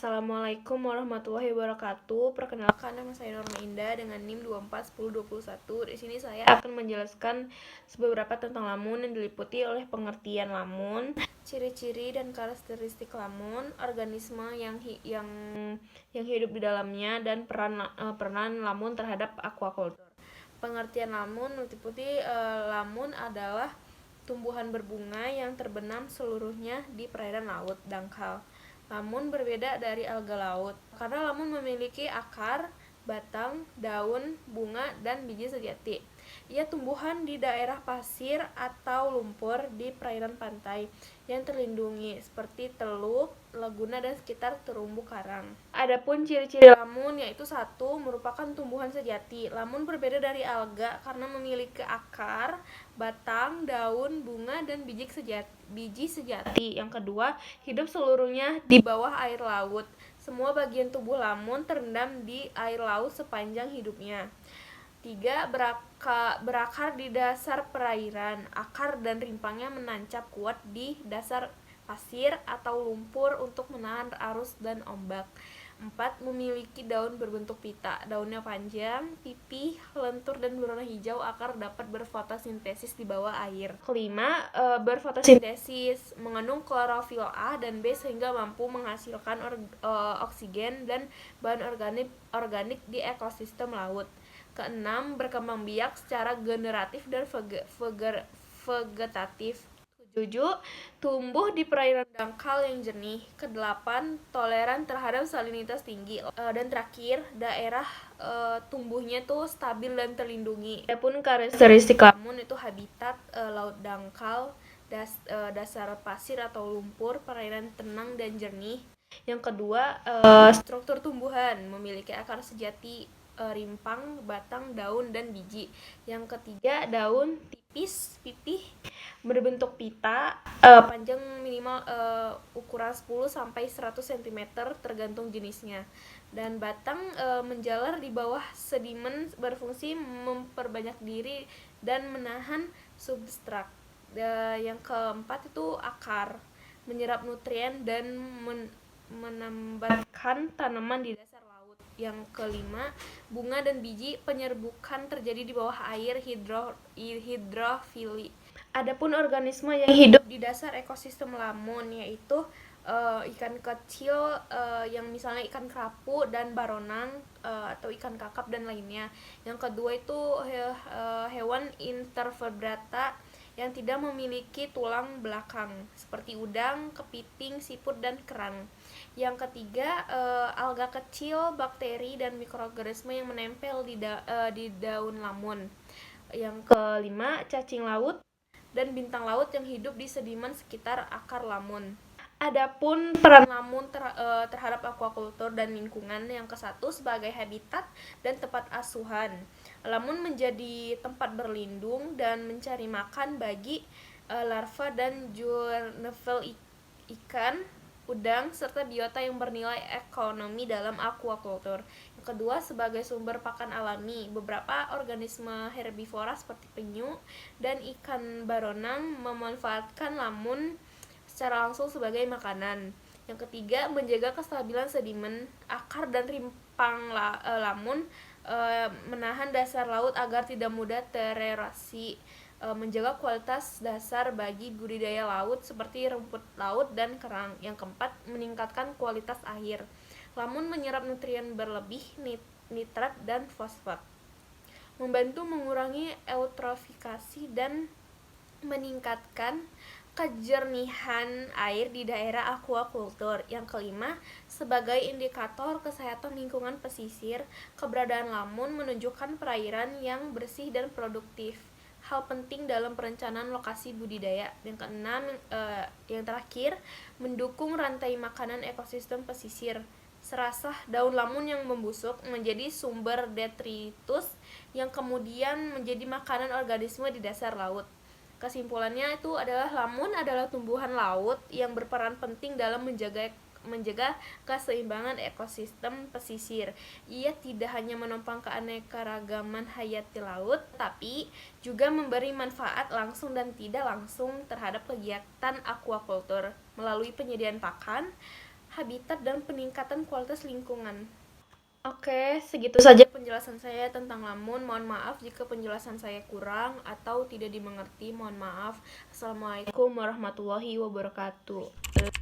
Assalamualaikum warahmatullahi wabarakatuh. Perkenalkan, nama saya Norma Indah dengan NIM 241021. Di sini saya akan menjelaskan beberapa tentang lamun yang diliputi oleh pengertian lamun, ciri-ciri dan karakteristik lamun, organisme yang hidup di dalamnya, dan peran lamun terhadap aquaculture. Pengertian lamun meliputi lamun adalah tumbuhan berbunga yang terbenam seluruhnya di perairan laut dangkal. Lamun berbeda dari alga laut karena lamun memiliki akar, batang, daun, bunga, dan biji sejati. Ia tumbuhan di daerah pasir atau lumpur di perairan pantai yang terlindungi seperti teluk, laguna, dan sekitar terumbu karang. Adapun ciri-ciri lamun yaitu 1. Merupakan tumbuhan sejati. Lamun berbeda dari alga karena memiliki akar, batang, daun, bunga, dan biji sejati. Yang kedua, hidup seluruhnya di bawah air laut. Semua bagian tubuh lamun terendam di air laut sepanjang hidupnya. 3. Berakar di dasar perairan. Akar dan rimpangnya menancap kuat di dasar pasir atau lumpur untuk menahan arus dan ombak. 4. Memiliki daun berbentuk pita. Daunnya panjang, pipih, lentur, dan berwarna hijau. Akar dapat berfotosintesis di bawah air. Kelima, berfotosintesis mengandung klorofil A dan B sehingga mampu menghasilkan oksigen dan bahan organik di ekosistem laut. Keenam, berkembang biak secara generatif dan vegetatif. 7. Tumbuh di perairan dangkal yang jernih. Kedelapan, toleran terhadap salinitas tinggi. Dan terakhir, daerah tumbuhnya tuh stabil dan terlindungi. Adapun karakteristik lamun itu habitat laut dangkal, dasar pasir atau lumpur, perairan tenang dan jernih. Yang kedua, struktur tumbuhan memiliki akar sejati, rimpang, batang, daun, dan biji. Yang ketiga, daun tipis, pipih, berbentuk pita, panjang minimal ukuran 10 sampai 100 cm tergantung jenisnya. Dan batang menjalar di bawah sedimen, berfungsi memperbanyak diri dan menahan substrat. Yang keempat itu akar, menyerap nutrien dan menambatkan tanaman di dasar laut. Yang kelima, bunga dan biji penyerbukan terjadi di bawah air, hidrofili. Adapun organisme yang hidup di dasar ekosistem lamun yaitu ikan kecil yang misalnya ikan kerapu dan baronang atau ikan kakap dan lainnya. Yang kedua itu hewan invertebrata yang tidak memiliki tulang belakang seperti udang, kepiting, siput, dan kerang. Yang ketiga, alga kecil, bakteri, dan mikroorganisme yang menempel di daun lamun. Yang kelima, cacing laut dan bintang laut yang hidup di sedimen sekitar akar lamun. Adapun peran lamun terhadap aquaculture dan lingkungan, yang ke-1 sebagai habitat dan tempat asuhan. Lamun menjadi tempat berlindung dan mencari makan bagi larva dan juvenile ikan, udang, serta biota yang bernilai ekonomi dalam aquaculture. Yang kedua, sebagai sumber pakan alami. Beberapa organisme herbivora seperti penyu dan ikan baronang memanfaatkan lamun secara langsung sebagai makanan. Yang ketiga, menjaga kestabilan sedimen, akar dan rimpang lamun, menahan dasar laut agar tidak mudah tererosi, menjaga kualitas dasar bagi budidaya laut seperti rumput laut dan kerang. Yang keempat, meningkatkan kualitas air. Lamun menyerap nutrien berlebih, nitrat dan fosfat, membantu mengurangi eutrofikasi dan meningkatkan kejernihan air di daerah aquaculture. Yang kelima, sebagai indikator kesehatan lingkungan pesisir, keberadaan lamun menunjukkan perairan yang bersih dan produktif. Hal penting dalam perencanaan lokasi budidaya. Yang keenam, yang terakhir, mendukung rantai makanan ekosistem pesisir. Serasah daun lamun yang membusuk menjadi sumber detritus yang kemudian menjadi makanan organisme di dasar laut. Kesimpulannya itu adalah lamun adalah tumbuhan laut yang berperan penting dalam menjaga keseimbangan ekosistem pesisir. Ia tidak hanya menopang keanekaragaman hayati laut, tapi juga memberi manfaat langsung dan tidak langsung terhadap kegiatan aquaculture melalui penyediaan pakan, habitat, dan peningkatan kualitas lingkungan. Oke, segitu saja penjelasan saya tentang lamun. Mohon maaf jika penjelasan saya kurang atau tidak dimengerti. Mohon maaf. Assalamualaikum warahmatullahi wabarakatuh.